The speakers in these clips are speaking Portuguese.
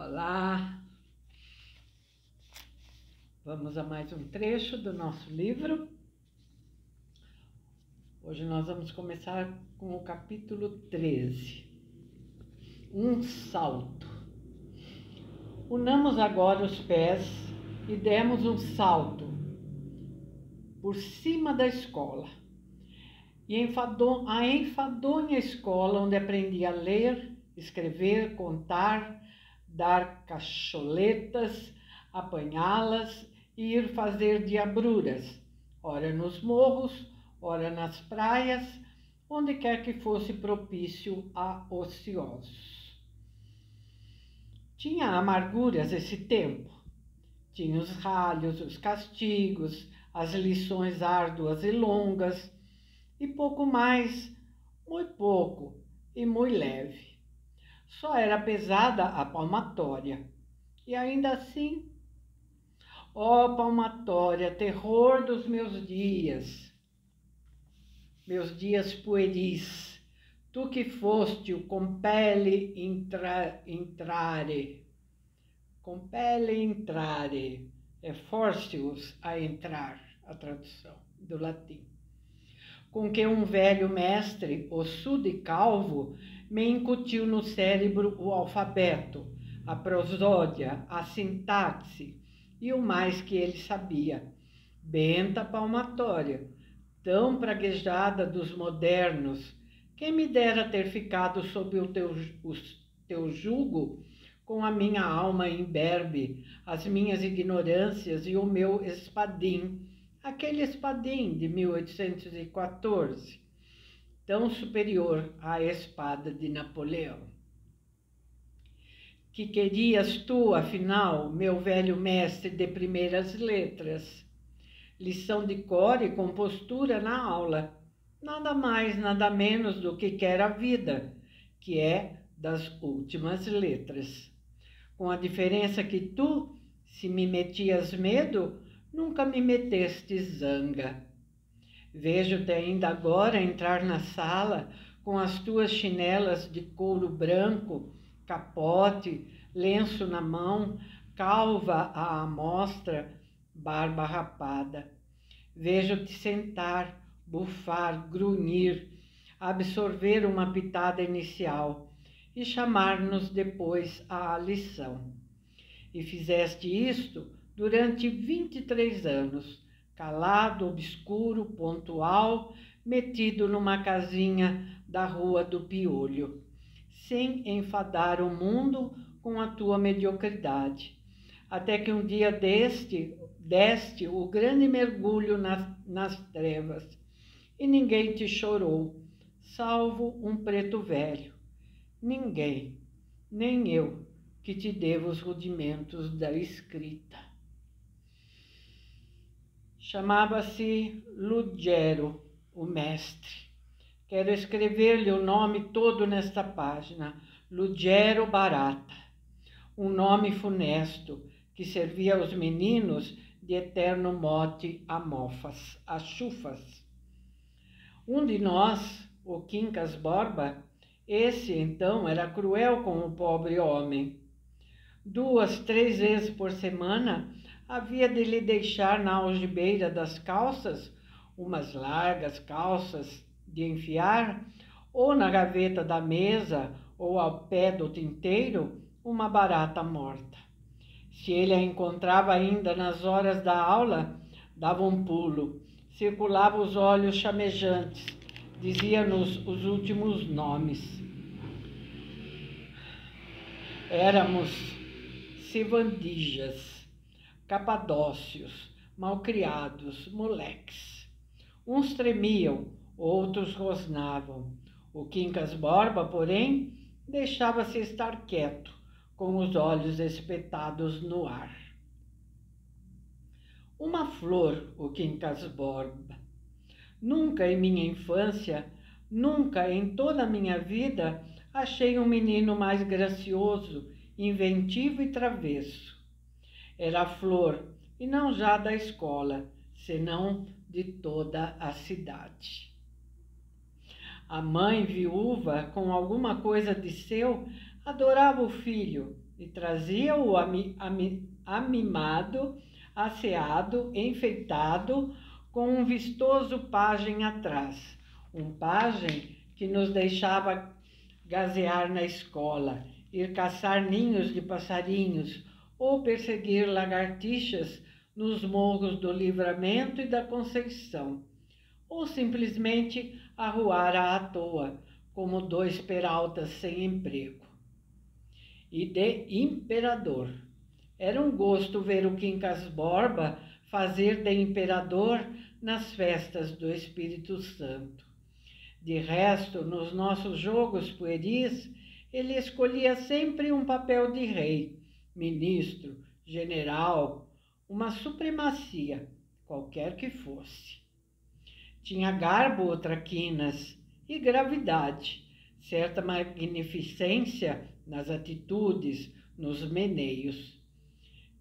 Olá, vamos a mais um trecho do nosso livro. Hoje nós vamos começar com o capítulo 13, um salto. Unamos agora os pés e demos um salto por cima da escola. E a enfadonha escola onde aprendi a ler, escrever, contar, dar cacholetas, apanhá-las e ir fazer diabruras, ora nos morros, ora nas praias, onde quer que fosse propício a ociosos. Tinha amarguras esse tempo. Tinha os ralhos, os castigos, as lições árduas e longas, e pouco mais, muito pouco e muito leve. Só era pesada a palmatória. E ainda assim, ó palmatória, terror dos meus dias pueris, tu que foste o compelle entrare, é force-os a entrar, a tradução do latim, com que um velho mestre, ossudo e calvo, me incutiu no cérebro o alfabeto, a prosódia, a sintaxe e o mais que ele sabia. Benta palmatória, tão praguejada dos modernos, quem me dera ter ficado sob o teu jugo, com a minha alma imberbe, as minhas ignorâncias e o meu espadim, aquele espadim de 1814, tão superior à espada de Napoleão. Que querias tu, afinal, meu velho mestre de primeiras letras? Lição de cor e compostura na aula. Nada mais, nada menos do que quer a vida, que é das últimas letras. Com a diferença que tu, se me metias medo, nunca me meteste zanga. Vejo-te ainda agora entrar na sala com as tuas chinelas de couro branco, capote, lenço na mão, calva à amostra, barba rapada. Vejo-te sentar, bufar, grunhir, absorver uma pitada inicial e chamar-nos depois à lição. E fizeste isto durante 23 anos, calado, obscuro, pontual, metido numa casinha da Rua do Piolho, sem enfadar o mundo com a tua mediocridade, até que um dia deste o grande mergulho nas trevas, e ninguém te chorou, salvo um preto velho. Ninguém, nem eu, que te devo os rudimentos da escrita. Chamava-se Lugero, o mestre. Quero escrever-lhe o nome todo nesta página, Lugero Barata, um nome funesto que servia aos meninos de eterno mote a chufas. Um de nós, o Quincas Borba, esse então era cruel com o pobre homem. 2, 3 vezes por semana havia de lhe deixar na algibeira das calças, umas largas calças de enfiar, ou na gaveta da mesa ou ao pé do tinteiro, uma barata morta. Se ele a encontrava ainda nas horas da aula, dava um pulo, circulava os olhos chamejantes, dizia-nos os últimos nomes. Éramos civandijas, capadócios, malcriados, moleques. Uns tremiam, outros rosnavam. O Quincas Borba, porém, deixava-se estar quieto, com os olhos espetados no ar. Uma flor, o Quincas Borba. Nunca em minha infância, nunca em toda a minha vida, achei um menino mais gracioso, inventivo e travesso. Era a flor, e não já da escola, senão de toda a cidade. A mãe viúva, com alguma coisa de seu, adorava o filho e trazia-o amimado, asseado, enfeitado, com um vistoso pajem atrás. Um pajem que nos deixava gazear na escola, ir caçar ninhos de passarinhos ou perseguir lagartixas nos morros do Livramento e da Conceição, ou simplesmente arruara à toa, como dois peraltas sem emprego. E de imperador. Era um gosto ver o Quincas Borba fazer de imperador nas festas do Espírito Santo. De resto, nos nossos jogos pueris, ele escolhia sempre um papel de rei, ministro, general, uma supremacia, qualquer que fosse. Tinha garbo ou traquinas e gravidade, certa magnificência nas atitudes, nos meneios.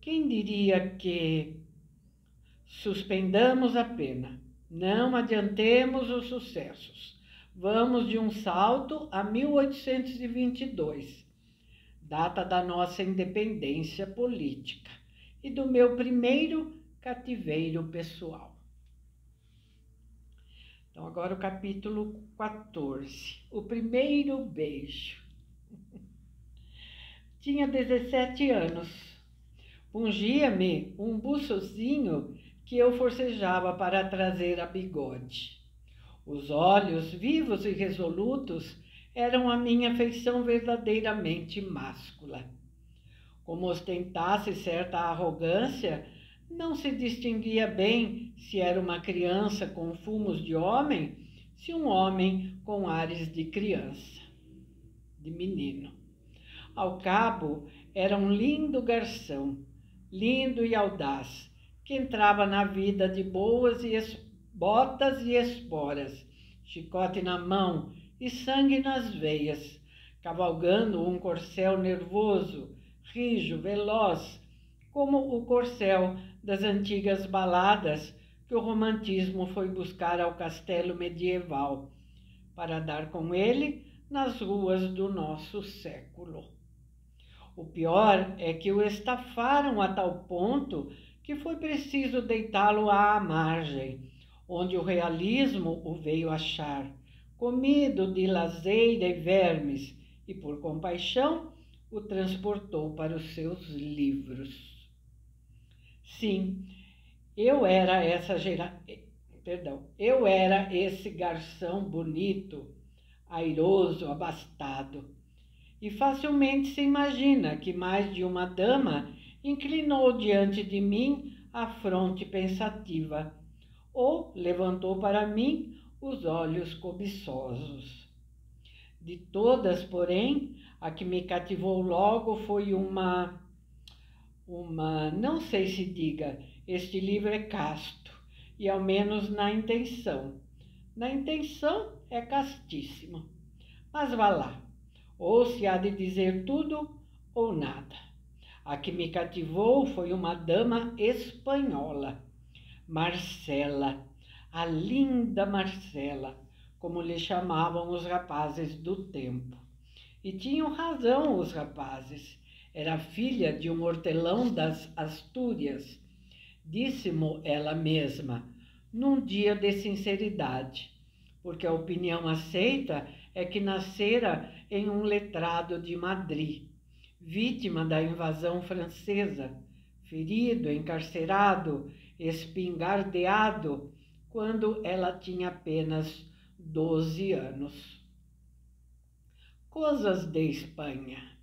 Quem diria que suspendamos a pena, não adiantemos os sucessos. Vamos de um salto a 1822, data da nossa independência política e do meu primeiro cativeiro pessoal. Então, agora o capítulo 14, o primeiro beijo. Tinha 17 anos. Pungia-me um buçozinho que eu forcejava para trazer a bigode. Os olhos vivos e resolutos eram a minha feição verdadeiramente máscula. Como ostentasse certa arrogância, não se distinguia bem se era uma criança com fumos de homem, se um homem com ares de criança, de menino. Ao cabo, era um lindo garçom, lindo e audaz, que entrava na vida de botas e esporas, chicote na mão e sangue nas veias, cavalgando um corcel nervoso, rijo, veloz, como o corcel das antigas baladas que o romantismo foi buscar ao castelo medieval, para dar com ele nas ruas do nosso século. O pior é que o estafaram a tal ponto que foi preciso deitá-lo à margem, onde o realismo o veio achar, comido de lazeira e vermes, e por compaixão o transportou para os seus livros. Sim, eu era esse garçom bonito, airoso, abastado. E facilmente se imagina que mais de uma dama inclinou diante de mim a fronte pensativa, ou levantou para mim os olhos cobiçosos. De todas, porém, a que me cativou logo foi não sei se diga, este livro é casto, e ao menos na intenção. Na intenção é castíssimo. Mas vá lá, ou se há de dizer tudo ou nada. A que me cativou foi uma dama espanhola, Marcela, a linda Marcela, como lhe chamavam os rapazes do tempo. E tinham razão os rapazes. Era filha de um hortelão das Astúrias, disse-mo ela mesma, num dia de sinceridade, porque a opinião aceita é que nascera em um letrado de Madrid, vítima da invasão francesa, ferido, encarcerado, espingardeado, quando ela tinha apenas 12 anos. Coisas de Espanha.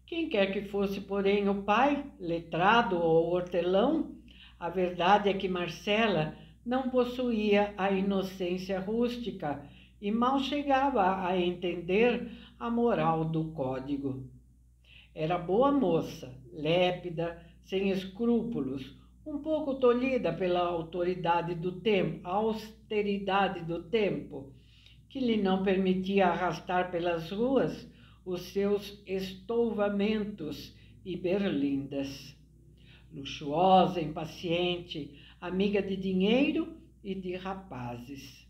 Quem quer que fosse, porém, o pai, letrado ou hortelão, a verdade é que Marcela não possuía a inocência rústica e mal chegava a entender a moral do código. Era boa moça, lépida, sem escrúpulos, um pouco tolhida pela austeridade do tempo, que lhe não permitia arrastar pelas ruas os seus estouvamentos e berlindas. Luxuosa, impaciente, amiga de dinheiro e de rapazes.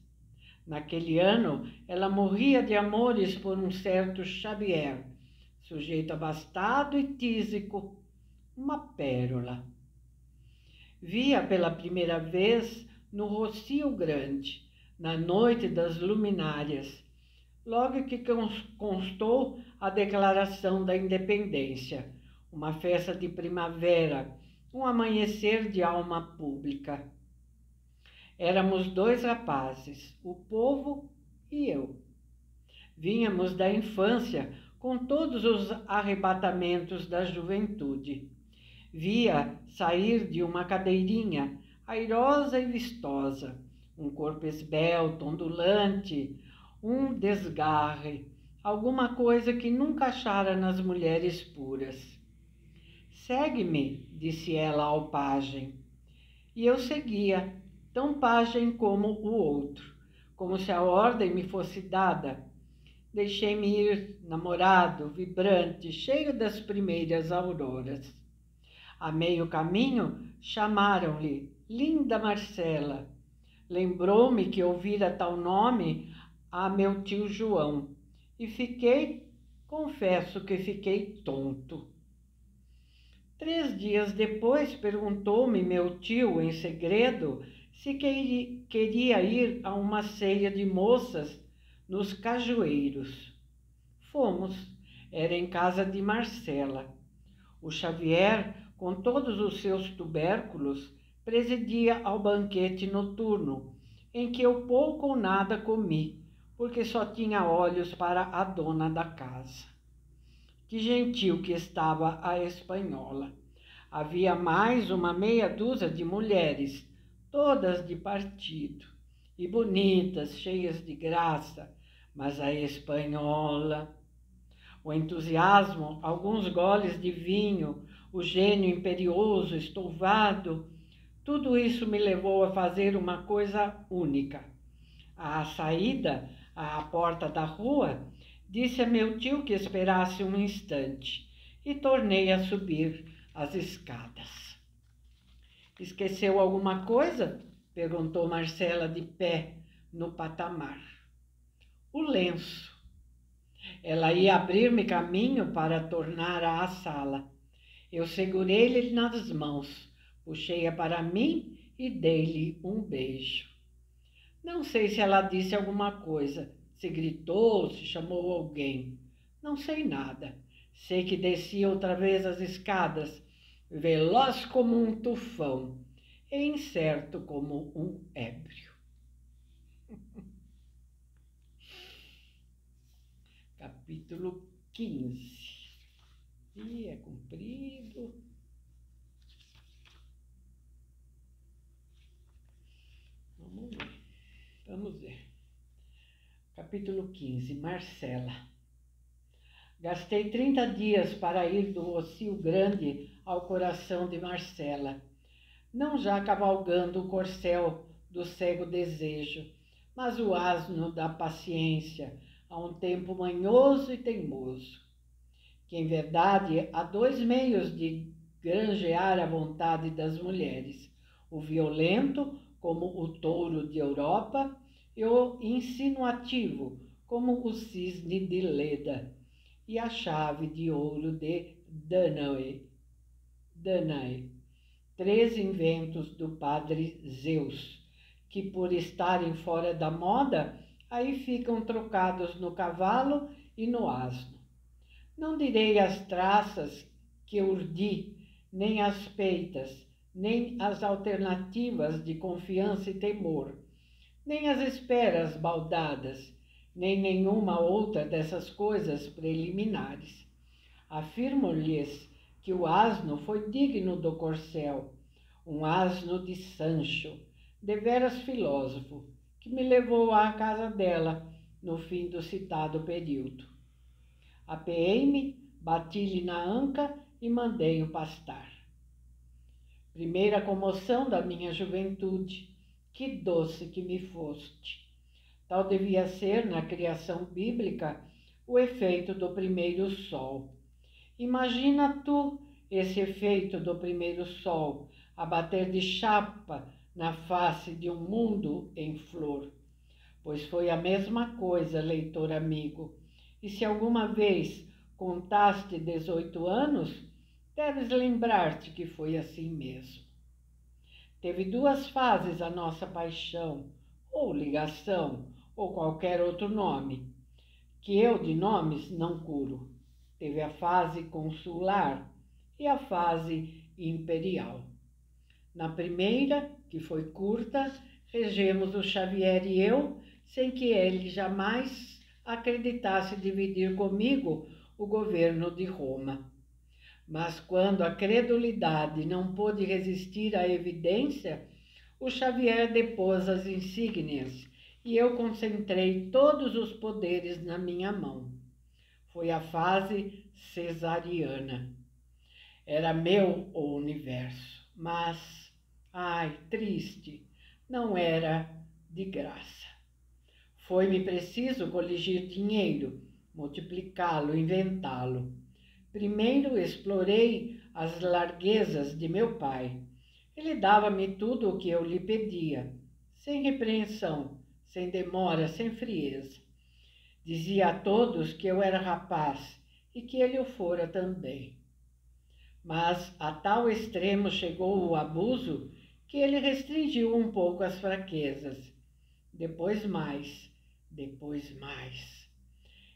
Naquele ano, ela morria de amores por um certo Xavier, sujeito abastado e tísico, uma pérola. Via pela primeira vez no Rocio Grande, na noite das luminárias, logo que constou a Declaração da Independência, uma festa de primavera, um amanhecer de alma pública. Éramos dois rapazes, o povo e eu. Vínhamos da infância com todos os arrebatamentos da juventude. Via sair de uma cadeirinha, airosa e vistosa, um corpo esbelto, ondulante, um desgarre, alguma coisa que nunca achara nas mulheres puras. Segue-me, disse ela ao pajem. E eu seguia, tão pajem como o outro, como se a ordem me fosse dada. Deixei-me ir, namorado, vibrante, cheio das primeiras auroras. A meio caminho, chamaram-lhe Linda Marcela. Lembrou-me que ouvira tal nome a meu tio João e confesso que fiquei tonto. 3 dias depois perguntou-me meu tio, em segredo, se queria ir a uma ceia de moças nos Cajueiros. Fomos. Era em casa de Marcela. O Xavier, com todos os seus tubérculos, presidia ao banquete noturno, em que eu pouco ou nada comi, porque só tinha olhos para a dona da casa. Que gentil que estava a espanhola. Havia mais uma meia dúzia de mulheres, todas de partido, e bonitas, cheias de graça, mas a espanhola... O entusiasmo, alguns goles de vinho, o gênio imperioso, estouvado, tudo isso me levou a fazer uma coisa única. À saída, à porta da rua, disse a meu tio que esperasse um instante e tornei a subir as escadas. Esqueceu alguma coisa? Perguntou Marcela de pé no patamar. O lenço. Ela ia abrir-me caminho para tornar à sala. Eu segurei-lhe nas mãos, puxei-a para mim e dei-lhe um beijo. Não sei se ela disse alguma coisa, se gritou, se chamou alguém. Não sei nada. Sei que desci outra vez as escadas, veloz como um tufão e incerto como um ébrio. Capítulo 15. E é comprido. Vamos ver. Capítulo 15. Marcela. Gastei 30 dias para ir do Rocio Grande ao coração de Marcela, não já cavalgando o corcel do cego desejo, mas o asno da paciência, a um tempo manhoso e teimoso, que em verdade há 2 meios de granjear a vontade das mulheres, o violento, como o touro de Europa, e o insinuativo, como o cisne de Leda, e a chave de ouro de Danae. 3 inventos do padre Zeus, que por estarem fora da moda, aí ficam trocados no cavalo e no asno. Não direi as traças que urdi, nem as peitas, nem as alternativas de confiança e temor, nem as esperas baldadas, nem nenhuma outra dessas coisas preliminares. Afirmo-lhes que o asno foi digno do corcel, um asno de Sancho, deveras filósofo, que me levou à casa dela no fim do citado período. Apeei-me, bati-lhe na anca e mandei-o pastar. Primeira comoção da minha juventude, que doce que me foste. Tal devia ser, na criação bíblica, o efeito do primeiro sol. Imagina tu esse efeito do primeiro sol a bater de chapa na face de um mundo em flor. pois foi a mesma coisa, leitor amigo. E se alguma vez contaste 18 anos, deves lembrar-te que foi assim mesmo. Teve duas fases a nossa paixão, ou ligação, ou qualquer outro nome, que eu de nomes não curo. Teve a fase consular e a fase imperial. Na primeira, que foi curta, regemos o Xavier e eu, sem que ele jamais acreditasse dividir comigo o governo de Roma. Mas quando a credulidade não pôde resistir à evidência, o Xavier depôs as insígnias e eu concentrei todos os poderes na minha mão. Foi a fase cesariana. Era meu o universo, mas, ai, triste, não era de graça. Foi-me preciso coligir dinheiro, multiplicá-lo, inventá-lo. Primeiro explorei as larguezas de meu pai. Ele dava-me tudo o que eu lhe pedia, sem repreensão, sem demora, sem frieza. Dizia a todos que eu era rapaz e que ele o fora também. Mas a tal extremo chegou o abuso que ele restringiu um pouco as fraquezas. Depois mais, depois mais.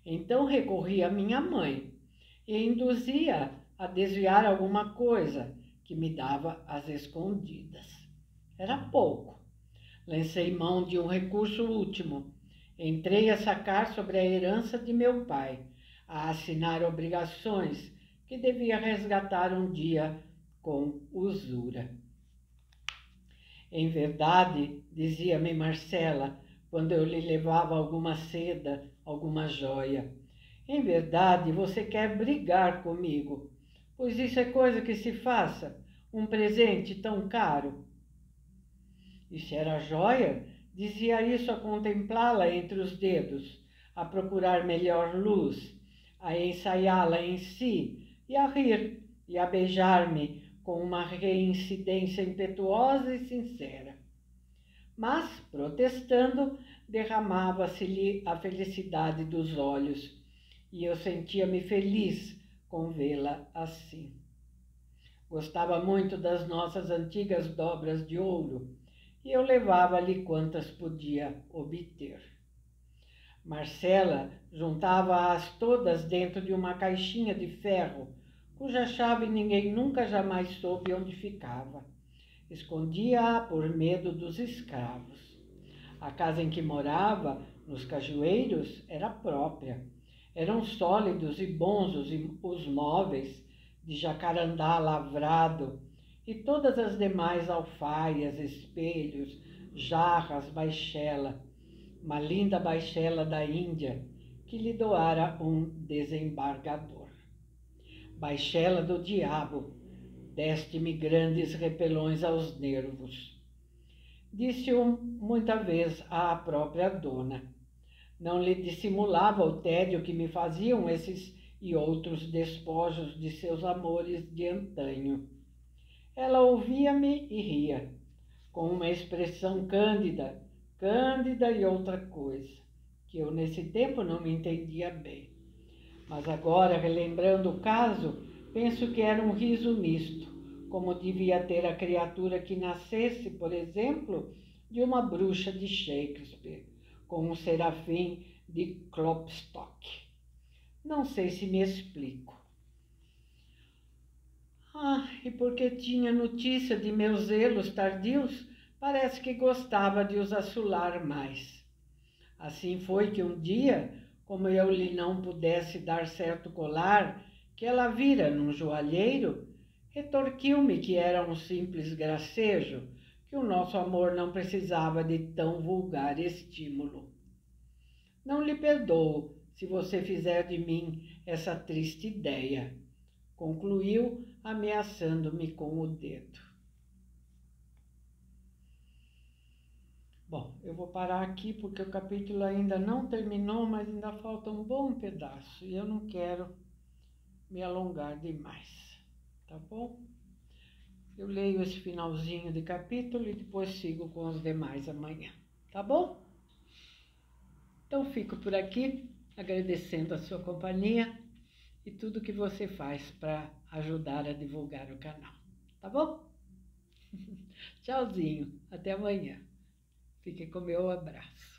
Então recorri à minha mãe e induzia a desviar alguma coisa que me dava às escondidas. Era pouco. Lancei mão de um recurso último. Entrei a sacar sobre a herança de meu pai, a assinar obrigações que devia resgatar um dia com usura. Em verdade, dizia-me Marcela, quando eu lhe levava alguma seda, alguma joia, em verdade você quer brigar comigo, pois isso é coisa que se faça, um presente tão caro. E se era joia, dizia isso a contemplá-la entre os dedos, a procurar melhor luz, a ensaiá-la em si e a rir e a beijar-me com uma reincidência impetuosa e sincera. Mas, protestando, derramava-se-lhe a felicidade dos olhos e eu sentia-me feliz com vê-la assim. Gostava muito das nossas antigas dobras de ouro e eu levava-lhe quantas podia obter. Marcela juntava-as todas dentro de uma caixinha de ferro, cuja chave ninguém nunca jamais soube onde ficava. Escondia-a por medo dos escravos. A casa em que morava, nos Cajueiros, era própria. Eram sólidos e bons os móveis, de jacarandá lavrado, e todas as demais alfaias, espelhos, jarras, baixela, uma linda baixela da Índia, que lhe doara um desembargador. Baixela do diabo, deste-me grandes repelões aos nervos. Disse-o muita vez à própria dona. Não lhe dissimulava o tédio que me faziam esses e outros despojos de seus amores de antanho. Ela ouvia-me e ria, com uma expressão cândida, cândida e outra coisa, que eu nesse tempo não me entendia bem. Mas agora, relembrando o caso, penso que era um riso misto, como devia ter a criatura que nascesse, por exemplo, de uma bruxa de Shakespeare, com um serafim de Klopstock. Não sei se me explico. E porque tinha notícia de meus zelos tardios, parece que gostava de os açular mais. Assim foi que um dia, como eu lhe não pudesse dar certo colar que ela vira num joalheiro, retorquiu-me que era um simples gracejo, que o nosso amor não precisava de tão vulgar estímulo. Não lhe perdoo se você fizer de mim essa triste ideia, concluiu, ameaçando-me com o dedo. Bom, eu vou parar aqui porque o capítulo ainda não terminou, mas ainda falta um bom pedaço e eu não quero me alongar demais, tá bom? Eu leio esse finalzinho de capítulo e depois sigo com os demais amanhã, tá bom? Então, fico por aqui, agradecendo a sua companhia e tudo que você faz para ajudar a divulgar o canal. Tá bom? Tchauzinho, até amanhã. Fique com meu abraço.